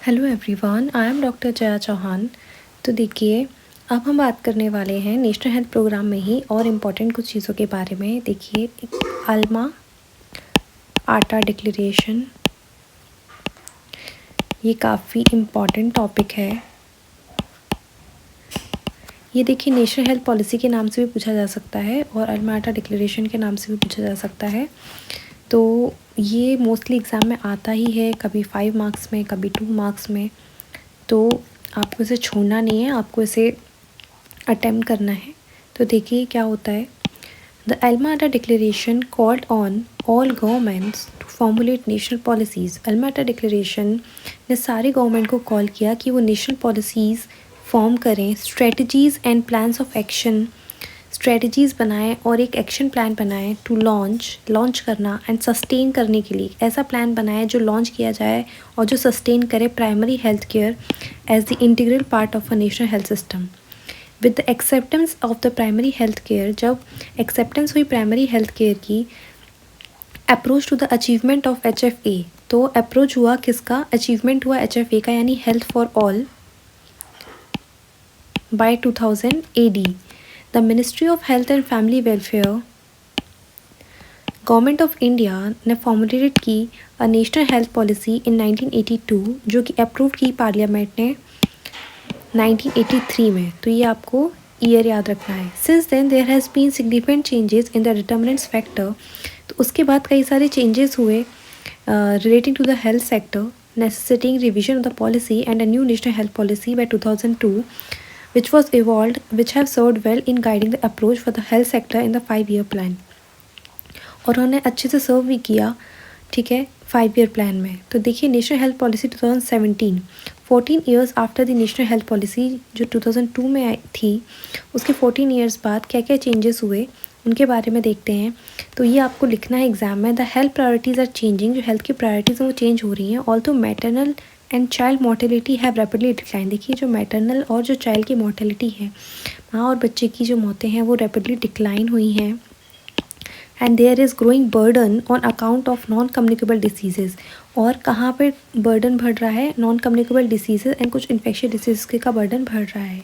Hello everyone, I am doctor Jaya Chauhan. तो देखिए, अब हम बात करने वाले हैं नेशनल हेल्थ प्रोग्राम में ही और इम्पॉर्टेंट कुछ चीज़ों के बारे में। देखिए, अल्मा आटा डिक्लेरेशन, ये काफ़ी इम्पॉर्टेंट टॉपिक है। ये देखिए, नेशनल हेल्थ पॉलिसी के नाम से भी पूछा जा सकता है और अल्मा आटा डिक्लेरेशन के नाम से भी पूछा जा सकता है। तो ये मोस्टली एग्ज़ाम में आता ही है, कभी 5 मार्क्स में, कभी 2 मार्क्स में। तो आपको इसे छोड़ना नहीं है, आपको इसे अटेम्प्ट करना है। तो देखिए क्या होता है। The Alma Ata declaration called on all governments to formulate national policies. Alma Ata declaration ने सारे गवर्नमेंट को कॉल किया कि वो नेशनल पॉलिसीज़ फॉर्म करें, strategies and plans of action, strategies बनाएं और एक एक्शन प्लान बनाएं टू लॉन्च करना एंड सस्टेन करने के लिए। ऐसा प्लान बनाएं जो लॉन्च किया जाए और जो सस्टेन करे primary health care as the integral part of a national health system. With the acceptance of the primary health care, जब एक्सेप्टेंस हुई प्राइमरी हेल्थ केयर की, approach to the achievement of HFA, तो approach हुआ किसका, achievement हुआ HFA का, यानी health for all by 2000 AD। The ministry of health and family welfare, government of India ने फॉर्मुलेटेड की अ नेशनल हेल्थ पॉलिसी इन 1982, जो कि अप्रूव की पार्लियामेंट ने 1983 में। तो ये आपको ईयर याद रखना है। Since then there has been significant changes in the determinants factor. तो उसके बाद कई सारे चेंजेस हुए relating to the health sector, necessitating revision of the policy and a new national health policy by 2002, which was evolved, which have served well in guiding the approach for the health sector in the 5-year plan। और उन्होंने अच्छे से सर्व भी किया, ठीक है, 5-year plan में। तो देखिए, national health policy 2017, 14 years after the national health policy जो 2002 में आई थी, उसके 14 ईयर्स बाद क्या क्या चेंजेस हुए उनके बारे में देखते हैं। तो ये आपको लिखना है एग्जाम में। The health priorities are changing, जो हेल्थ की प्रायोरिटीज़ हैं वो चेंज हो रही हैं। Also maternal and child mortality have rapidly decline. देखिए, जो मैटरनल और जो चाइल्ड की मोर्टेलिटी है, माँ और बच्चे की जो मौतें हैं वो रैपिडली डिक्लाइन हुई हैं। And there is growing burden on account of non communicable diseases. और कहाँ पे बर्डन बढ़ रहा है, नॉन कम्युनिकेबल डिसीजेज एंड कुछ इन्फेक्शियस डिसीज़ का बर्डन बढ़ रहा है।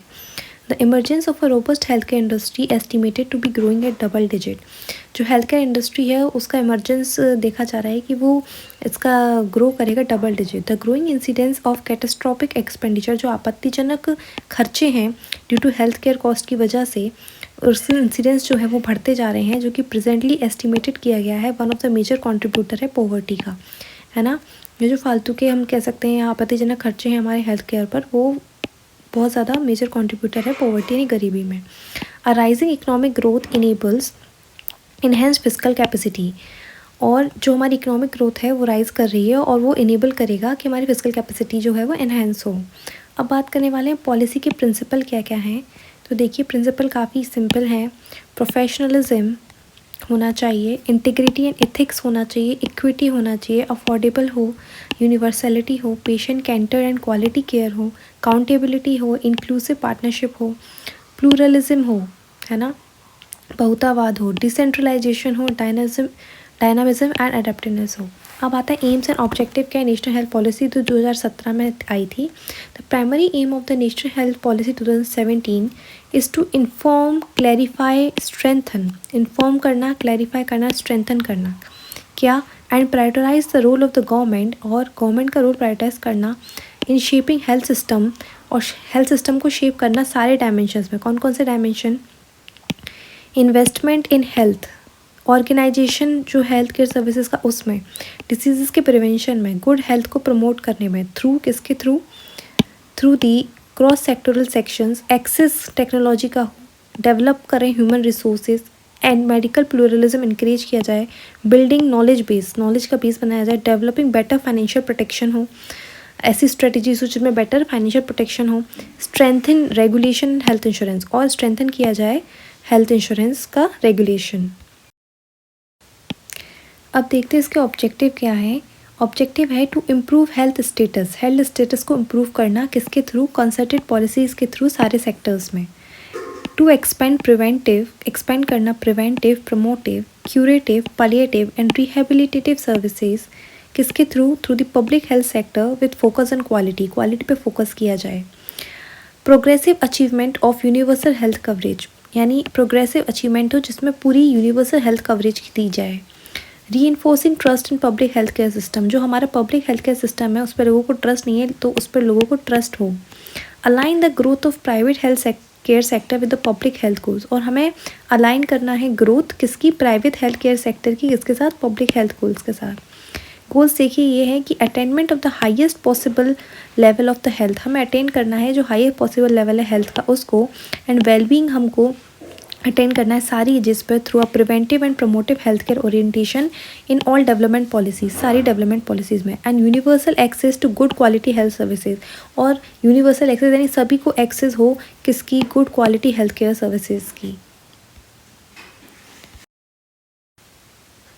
The emergence of a robust health care industry estimated to be growing at double digit. जो हेल्थ केयर इंडस्ट्री है उसका इमरजेंस देखा जा रहा है कि वो इसका ग्रो करेगा double digit. The growing incidence of catastrophic expenditure, जो आपत्तिजनक खर्चे हैं due to health care cost की वजह से, उसके इंसिडेंस जो है वो बढ़ते जा रहे हैं, जो कि प्रेजेंटली एस्टिमेटेड किया गया है one of the major contributor है पॉवर्टी का, है ना। ये जो फालतू के हम कह सकते हैं आपत्तिजनक खर्चे हैं हमारे हेल्थ केयर पर, वो बहुत ज़्यादा मेजर कंट्रीब्यूटर है पॉवर्टी यानी गरीबी में। A rising economic growth enables enhance physical capacity. और जो हमारी इकोनॉमिक ग्रोथ है वो राइज़ कर रही है और वो इनेबल करेगा कि हमारी फिजिकल कैपेसिटी जो है वो इन्हेंस हो। अब बात करने वाले हैं पॉलिसी के प्रिंसिपल क्या क्या हैं। तो देखिए, प्रिंसिपल काफ़ी सिंपल हैं। प्रोफेशनलिज्म होना चाहिए, इंटीग्रिटी एंड एथिक्स होना चाहिए, इक्विटी होना चाहिए, अफोर्डेबल हो, यूनिवर्सलिटी हो, patient centre and quality care हो, काउंटेबिलिटी हो, इंक्लूसिव पार्टनरशिप हो, प्लूरलिज्म हो, है ना, बहुतावाद हो, डिसेंट्रलाइजेशन हो, डायनामिज्म एंड अडेप्टिवनेस हो। अब आता है एम्स एंड ऑब्जेक्टिव क्या है नेशनल हेल्थ पॉलिसी, तो 2017 में आई थी। The primary aim of the national health policy 2017 is to inform, clarify, strengthen. Inform करना, क्लैरिफाई करना, स्ट्रेंथन करना क्या, and prioritise the role of the government, और गवर्नमेंट का रोल प्रायोरिटाइज करना इन शेपिंग हेल्थ सिस्टम, और हेल्थ सिस्टम को shape करना सारे डायमेंशंस में। कौन कौन से dimension, investment in health, organisation जो हेल्थ केयर सर्विसेज का उसमें, डिसीज़ के प्रिवेंशन में, गुड हेल्थ को प्रमोट करने में, थ्रू किसके through the cross sectoral sections, access technology का, डेवलप करें human resources and medical pluralism encourage किया जाए, बिल्डिंग नॉलेज बेस, नॉलेज का बेस बनाया जाए, डेवलपिंग बेटर फाइनेंशियल प्रोटेक्शन हो, ऐसी स्ट्रेटजीज हो जिसमें बेटर फाइनेंशियल प्रोटेक्शन हो, स्ट्रेंथन रेगुलेशन हेल्थ इंश्योरेंस, और स्ट्रेंथन किया जाए हेल्थ इंश्योरेंस का रेगुलेशन। अब देखते हैं इसके ऑब्जेक्टिव क्या है। ऑब्जेक्टिव है to improve health status, health status को इम्प्रूव करना किसके थ्रू, कंसर्टेड पॉलिसीज़ के थ्रू सारे सेक्टर्स में। टू एक्सपेंड प्रिवेंटिव, एक्सपेंड करना preventive, promotive, curative, palliative and rehabilitative services किसके through? Through the public health sector with focus on quality, quality पे focus किया जाए। Progressive achievement of universal health coverage, यानी progressive achievement हो जिसमें पूरी universal health coverage दी जाए। Reinforcing trust in public health care system, जो हमारा पब्लिक हेल्थ केयर सिस्टम है उस पर लोगों को ट्रस्ट नहीं है तो उस पर लोगों को ट्रस्ट हो। Align the growth of private health care sector with the public health goals, और हमें अलाइन करना है ग्रोथ किसकी? प्राइवेट हेल्थ केयर सेक्टर की, किसके साथ? पब्लिक हेल्थ गोल्स के साथ। गोल्स देखिए ये है कि attainment of the highest possible level of the health, हमें अटेन करना है जो हाईएस्ट पॉसिबल लेवल है हेल्थ का उसको, एंड वेलबींग हमको अटेंड करना है सारी एजेस पर through a preventive and promotive health care orientation in all development policies, सारी डेवलपमेंट पॉलिसीज़ में, and universal access to good quality health services, और यूनिवर्सल एक्सेस यानी सभी को एक्सेस हो किसकी? Good quality health care services की।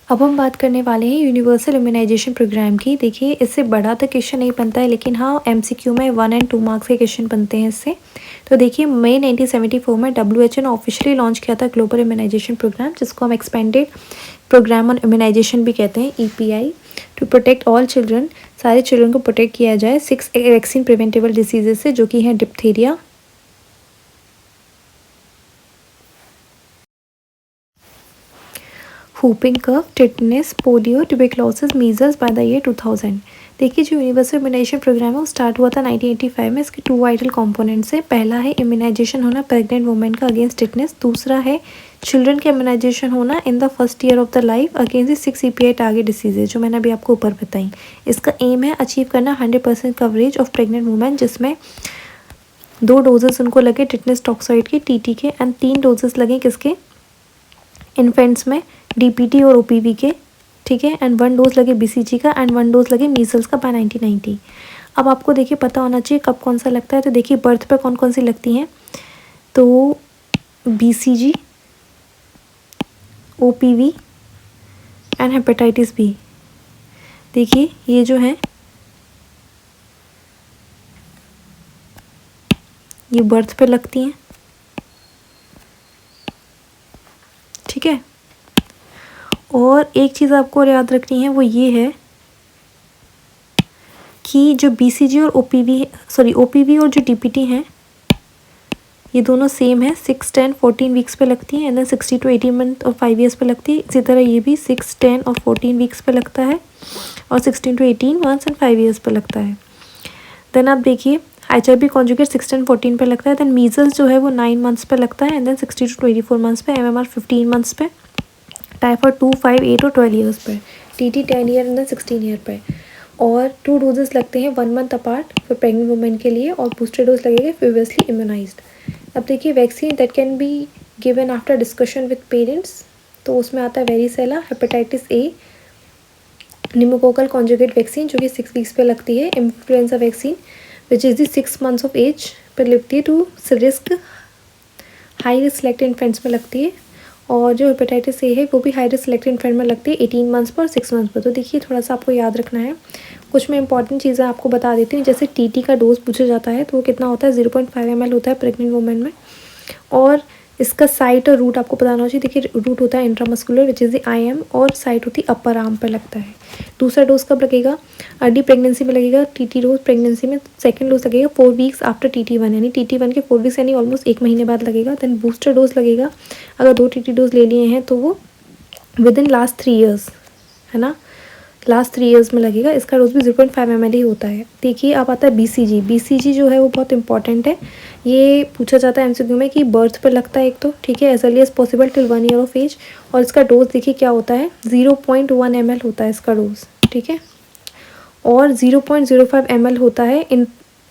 अब हम बात करने वाले हैं यूनिवर्सल इम्यूनाइजेशन प्रोग्राम की। देखिए इससे बड़ा तो क्वेश्चन नहीं बनता है, लेकिन हाँ एमसीक्यू में 1 और 2 मार्क्स के क्वेश्चन बनते हैं इससे। तो देखिए मई 1974 में WHO ने ऑफिशियली लॉन्च किया था ग्लोबल इम्यूनाइजेशन प्रोग्राम, जिसको हम एक्सपेंडेड प्रोग्राम ऑन इम्यूनाइजेशन भी कहते हैं, EPI, to protect all children, सारे चिल्ड्रन को प्रोटेक्ट किया जाए 6 वैक्सीन प्रिवेंटेबल डिसीजेज से, जो कि हैं diphtheria, whooping cough, tetanus, polio, tuberculosis, measles by the year 2000। देखिए जो यूनिवर्सल इम्यूनाइजेशन प्रोग्राम है वो स्टार्ट हुआ था 1985 में। इसके 2 वाइटल कंपोनेंट्स हैं। पहला है इम्यूनाइजेशन होना प्रेग्नेंट वुमेन का अगेंस्ट टिटनेस, दूसरा है चिल्ड्रन का इम्यूनाइजेशन होना in the first year of the life against 6 EPI target diseases, जो मैंने अभी आपको ऊपर बताई। इसका एम है अचीव करना 100% कवरेज ऑफ प्रेग्नेंट वुमेन, जिसमें 2 डोजेस उनको लगे टिटनेस टॉक्साइड के, TT के, एंड 3 डोजेस लगे किसके? इन्फेंट्स में, DPT और OPV के, ठीक है, एंड 1 डोज लगे BCG का, एंड 1 डोज लगे मीजल्स का बाय 1990। अब आपको देखिए पता होना चाहिए कब कौन सा लगता है। तो देखिए बर्थ पे कौन कौन सी लगती हैं, तो BCG, OPV and hepatitis B। देखिए ये जो है ये बर्थ पे लगती हैं, ठीक है। और एक चीज़ आपको और याद रखनी है वो ये है कि जो BCG और OPV और जो DPT हैं ये दोनों सेम है, 6, 10, 14 वीक्स पे लगती हैं, एंड देन 60 to 80 मंथ और 5 ईयर्स पे लगती है। इसी तरह ये भी 6, 10 और 14 वीक्स पे लगता है, और 16 to 18 मंथ्स एंड 5 ईयर्स पे लगता है। देन आप देखिए HIV कॉन्जुगेट 6, 10, 14 पे लगता है। देन मीजल्स जो है वो 9 मंथ्स पे लगता है, एंड देन 60 to 24 मंथ्स पे, MMR 15 मंथ्स पे, टाइफाइड 2, 5, 8 और 12 ईयर्स पे, TT 10 year and then 16 year पे। और 2 डोजेस लगते हैं 1 month apart for pregnant women के लिए, और बूस्टर डोज लगेगा प्रीवियसली इम्यूनाइज्ड। अब देखिए vaccine that can be given after discussion with parents, तो उसमें आता है varicella, hepatitis A, pneumococcal conjugate vaccine जो कि 6 वीक्स पे लगती है, influenza vaccine which is the 6 months of age पर लगती है, to risk high risk selected infants में लगती है, और जो हेपेटाइटिस A है वो भी हाई रिस्क सेलेक्टेड इन्फेंट में लगती है 18 मंथ्स पर और 6 मंथ्स पर। तो देखिए थोड़ा सा आपको याद रखना है, कुछ मैं इंपॉर्टेंट चीज़ें आपको बता देती हूँ। जैसे TT का डोज पूछा जाता है तो वो कितना होता है? 0.5 ml होता है प्रेग्नेंट वुमेन में, और इसका साइट और रूट आपको बताना चाहिए। देखिए रूट होता है intramuscular which is the IM, और साइट होती है अपर आर्म पर लगता है। दूसरा डोज कब लगेगा? अर्ली प्रेगनेंसी में लगेगा TT डोज प्रेगनेंसी में। सेकंड डोज लगेगा 4 वीक्स आफ्टर TT1, यानी TT1 के 4 वीक्स यानी ऑलमोस्ट 1 महीने बाद लगेगा। देन बूस्टर डोज लगेगा, अगर 2 TT डोज ले लिए हैं तो वो विद इन लास्ट 3 ईयर्स, है ना, लास्ट 3 ईयर्स में लगेगा। इसका डोज भी 0.5 ml ही होता है। देखिए अब आता है BCG जो है वो बहुत इंपॉर्टेंट है। ये पूछा जाता है MCQ में कि बर्थ पर लगता है एक तो, ठीक है, as early as possible till 1 year of age, और इसका डोज देखिए क्या होता है? 0.1 ml होता है इसका डोज, ठीक है, और 0.05 ml होता है इन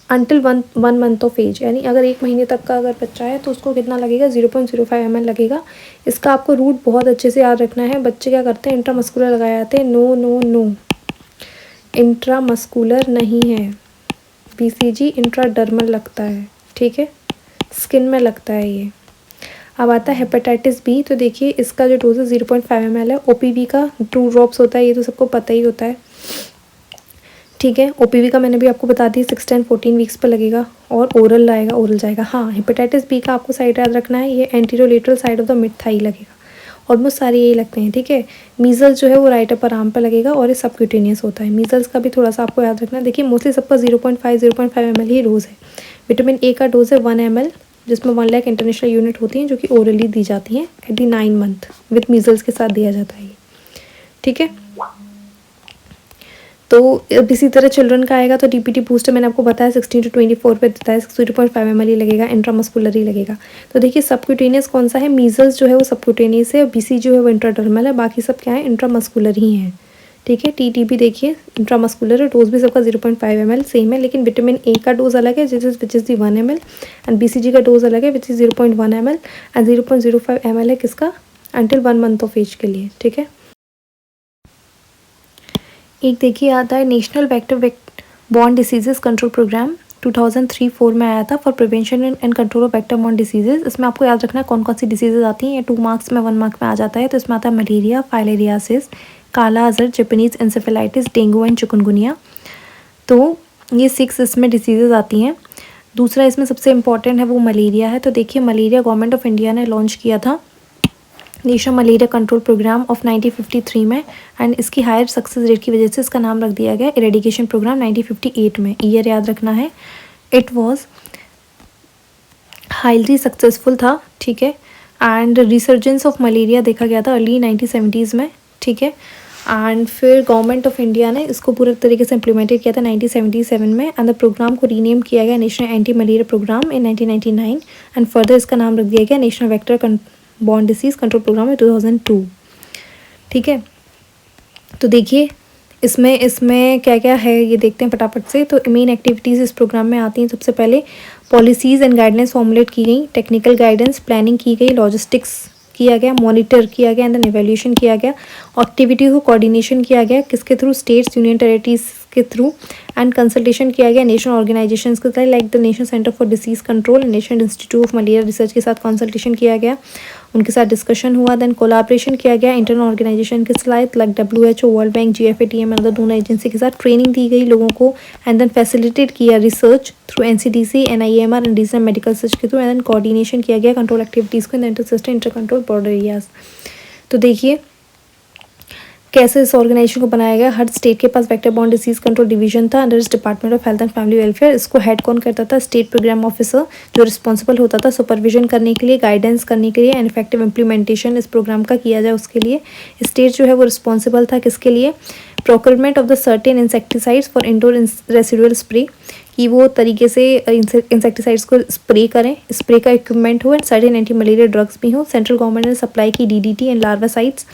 अंटिल 1 मंथ ऑफ एज, यानी अगर 1 महीने तक का अगर बच्चा है तो उसको कितना लगेगा? 0.05 ml लगेगा। इसका आपको रूट बहुत अच्छे से याद रखना है। बच्चे क्या करते हैं? इंट्रामस्कुलर लगाए जाते हैं। नो नो नो, इंट्रामस्कुलर नहीं है, BCG इंट्राडर्मल लगता है, ठीक है, स्किन में लगता है ये। अब आता है हेपेटाइटिस B, तो देखिए इसका जो डोज है 0.5 ml है। OPV का 2 ड्रॉप्स होता है, ये तो सबको पता ही होता है, ठीक है। OPV का मैंने भी आपको बता दी 6, 10, 14 वीक्स पर लगेगा, और ओरल जाएगा। हाँ हेपेटाइटिस B का आपको साइड याद रखना है, ये anterolateral side of the mid thigh लगेगा, ऑलमोस्ट सारे यही लगते हैं, ठीक है। मीजल्स जो है वो राइट अपर आर्म पर लगेगा और ये सबक्यूटेनियस होता है। मीजल्स का भी थोड़ा सा आपको याद रखना है। देखिए मोस्टली सबका 0.5 ml ही डोज है। विटामिन ए का डोज है 1 ml, जिसमें 1 लाख इंटरनेशनल यूनिट होती हैं जो कि ओरली दी जाती हैं at the 9 month with measles के साथ दिया जाता है ये, ठीक है। तो अब इसी तरह चिल्ड्रन का आएगा तो डीपीटी बूस्टर मैंने आपको बताया 16 to 24 पे देता है, 0.5 ml ही लगेगा, इंट्रामस्कुलर ही लगेगा। तो देखिए सबक्यूटेनियस कौन सा है, मीजल्स जो है वो सबक्यूटेनियस है और बीसी जो है वो इंट्राडर्मल है, बाकी सब क्या है इंट्रामस्कुलर ही हैं, ठीक है। टीटीबी देखिए इंट्रामस्कुलर है, डोज भी सबका 0.5 ml सेम है, लेकिन विटामिन ए का डोज अलग है विच is the 1 ml and BCG का डोज अलग है which is 0.1 ml and 0.05 ml है किसका, अंटिल 1 month ऑफ एज के लिए, ठीक है। एक देखिए आता है national vector borne diseases control programme 2003-4 में आया था for prevention and control of vector borne diseases. इसमें आपको याद रखना है कौन कौन सी डिसीजेज आती हैं, ये 2 मार्क्स में 1 मार्क में आ जाता है। तो इसमें आता है मलेरिया, फाइलेरियासिस, काला Azhar, Japanese encephalitis, dengue and chikungunya. तो ये 6 इसमें डिसीजेज आती हैं। दूसरा इसमें सबसे इंपॉर्टेंट है वो मलेरिया है। तो देखिए मलेरिया गवर्नमेंट ऑफ इंडिया ने लॉन्च किया था national malaria control programme of 1953 में एंड इसकी हायर सक्सेस रेट की वजह से इसका नाम रख दिया गया इरेडिकेशन प्रोग्राम 1958 में। ईयर याद रखना है, इट वाज हाईली सक्सेसफुल था, ठीक है। एंड रिसर्जेंस ऑफ मलेरिया देखा गया था अर्ली 1970s में, ठीक है। एंड फिर गवर्नमेंट ऑफ इंडिया ने इसको पूरे तरीके से इम्प्लीमेंटेड किया था 1977 में एंड द प्रोग्राम को रीनेम किया गया national anti malaria programme in 1999 and further इसका नाम रख दिया गया national vector borne disease control programme में 2002, ठीक है। तो देखिए इसमें क्या क्या है ये देखते हैं फटाफट से। तो मेन एक्टिविटीज़ इस प्रोग्राम में आती हैं। सबसे पहले पॉलिसीज़ एंड गाइडलाइंस फॉर्मुलेट की गई, टेक्निकल गाइडेंस प्लानिंग की गई, लॉजिस्टिक्स किया गया, मॉनिटर किया गया एंड देन इवैल्यूएशन किया गया, एक्टिविटी को कोऑर्डिनेशन किया गया किसके थ्रू, स्टेट्स यूनियन टेरिटरीज के थ्रू एंड कंसल्टेशन किया गया नेशनल ऑर्गेनाइजेशंस के साथ like the national centre for disease control, national institute of malaria research के साथ कंसल्टेशन किया गया, उनके साथ डिस्कशन हुआ। देन कोलाब्रेशन किया गया इंटरनल ऑर्गेनाइजेशन के साथ like WHO, world bank, GFATM और दोनों एजेंसी के साथ ट्रेनिंग दी गई लोगों को एंड देन फैसिलिटेट किया research through NCDC, NIMR and regional medical research के थ्रू एंड देन कोऑर्डिनेशन किया गया कंट्रोल एक्टिविटीज़ को in the inter system inter control border areas. तो देखिए कैसे इस ऑर्गेनाइजेशन को बनाया गया। हर स्टेट के पास vector borne disease control division था under department of health and family welfare. इसको हेड कौन करता था, स्टेट प्रोग्राम ऑफिसर, जो रिस्पॉन्सिबल होता था सुपरविजन करने के लिए, गाइडेंस करने के लिए एंड इफेक्टिव इम्प्लीमेंटेशन इस प्रोग्राम का किया जाए उसके लिए। स्टेट जो है वो रिस्पॉन्सिबल था किसके लिए, procurement of the certain insecticides for indoor residual spray, कि वो तरीके से इंसेक्टिसाइड्स को स्प्रे करें, स्प्रे का इक्विपमेंट हो and certain anti malaria drugs भी हो। सेंट्रल गवर्नमेंट ने सप्लाई की DDT and larvicides.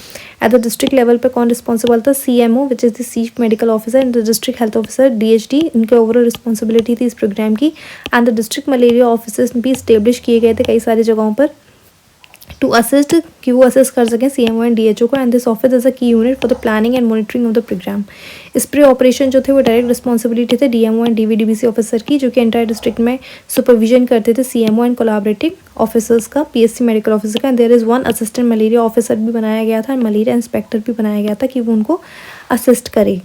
At the district level पे कौन रिस्पॉन्सिबल था, CMO which is the chief medical officer and the district health officer DHD, इनके ओवरऑल रिस्पॉन्सिबिलिटी थी इस प्रोग्राम की। And the district malaria officers भी इस्टेब्लिश किए गए थे कई सारी जगहों पर टू असिस्ट, कि वो असिस्ट कर सकें CMO एंड DHO को। And this office is a key unit for the planning and monitoring of the programme. Spray operation जो थे वो डायरेक्ट रिस्पॉन्सिबिलिटी थे DMO एंड DVDBC ऑफिसर की, जो कि एंटायर डिस्ट्रिक्ट में सुपरविजन करते थे CMO एंड कोलैबोरेटिव ऑफिसर्स का, PSC मेडिकल ऑफिसर का। And there is 1 assistant malaria officer भी बनाया गया था, मलेरिया इंस्पेक्टर भी बनाया गया था कि वो उनको असिस्ट करे।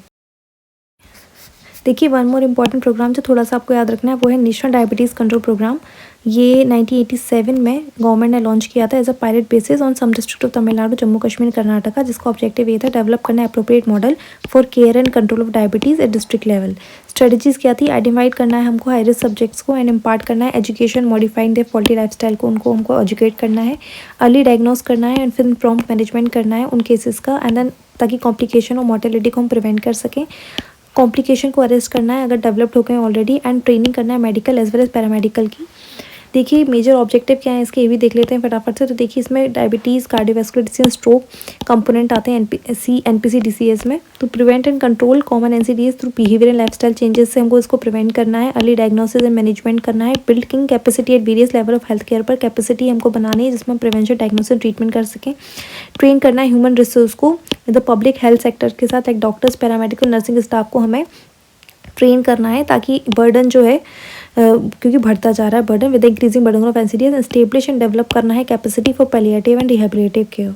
देखिए वन मोर इम्पॉर्टेंट प्रोग्राम जो थोड़ा सा आपको याद रखना है वो है नेशनल डायबिटीज़ कंट्रोल प्रोग्राम। ये 1987 में गवर्नमेंट ने लॉन्च किया था as a pilot basis on some district of Tamil Nadu, Jammu Kashmir, Karnataka, जिसका ऑब्जेक्टिव ये था डेवलप करना appropriate model for care and control of diabetes at district level. Strategies क्या थी, आइडेंटिफाइड करना है हमको हाई रिस्क सब्जेक्ट्स को एंड इम्पार्ट करना है education, modifying the faulty lifestyle को उनको हमको एजुकेट करना है, अर्ली डायग्नोस करना है एंड फिर प्रॉम्प्ट मैनेजमेंट करना है उन केसेस का एंड देन ताकि कॉम्प्लिकेशन और मोर्टेलिटी को हम प्रिवेंट कर सकें। कॉम्प्लिकेशन को अरेस्ट करना है अगर डेवलप्ड हो गए ऑलरेडी एंड ट्रेनिंग करना है medical as well as paramedical की। देखिए मेजर ऑब्जेक्टिव क्या है इसके, ये भी देख लेते हैं फटाफट से। तो देखिए इसमें diabetes, cardiovascular disease, stroke component आते हैं NPC DCS में। तो prevent and control common NCDs through behaviour and lifestyle changes से हमको इसको प्रिवेंट करना है, अर्ली डायग्नोसिस एंड मैनेजमेंट करना है, building capacity at various level of health care पर कैपेसिटी हमको बनानी है जिसमें प्रिवेंशन, डायग्नोसिस, ट्रीटमेंट कर सकें। ट्रेन करना है ह्यूमन रिसोर्स को with the public health sector के साथ, एक डॉक्टर्स, पैरामेडिकल, नर्सिंग स्टाफ को हमें ट्रेन करना है ताकि बर्डन जो है क्योंकि बढ़ता जा रहा है burden with increasing burden of NCDs, establish and develop करना है capacity for palliative and rehabilitative care.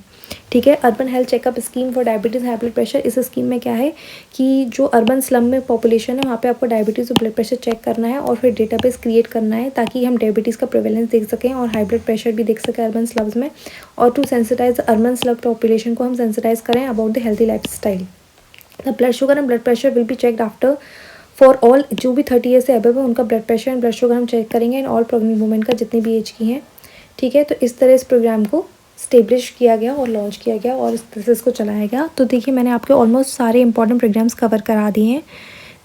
ठीक है। Urban health checkup scheme for diabetes high blood pressure, इस स्कीम में क्या है कि जो अर्बन स्लम में पॉपुलेशन है वहाँ पे आपको डायबिटीज़ और ब्लड प्रेशर चेक करना है और फिर डेटाबेस क्रिएट करना है ताकि हम डायबिटीज़ का प्रेवलेंस देख सकें और हाई ब्लड प्रेशर भी देख सकें अर्बन स्लम्स में, और to sensitise urban slum population को हम सेंसिटाइज करें about the healthy life style. The blood sugar and blood pressure will be checked after for all, जो भी 30 ईयर से अबव है उनका blood pressure and blood sugar हम चेक करेंगे एंड ऑल प्रेग्नेंट वुमेन का जितनी भी एज की हैं। ठीक है, तो इस तरह इस प्रोग्राम को स्टेब्लिश किया गया और लॉन्च किया गया और इस तरह से इसको चलाया गया। तो देखिए मैंने आपके ऑलमोस्ट सारे इंपॉर्टेंट प्रोग्राम्स कवर करा दिए हैं,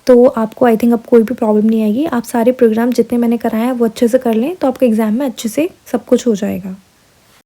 तो आपको आई थिंक अब कोई भी प्रॉब्लम नहीं आएगी। आप सारे प्रोग्राम जितने मैंने कराए हैं वो अच्छे से कर लें तो आपके एग्ज़ाम में अच्छे से सब कुछ हो जाएगा।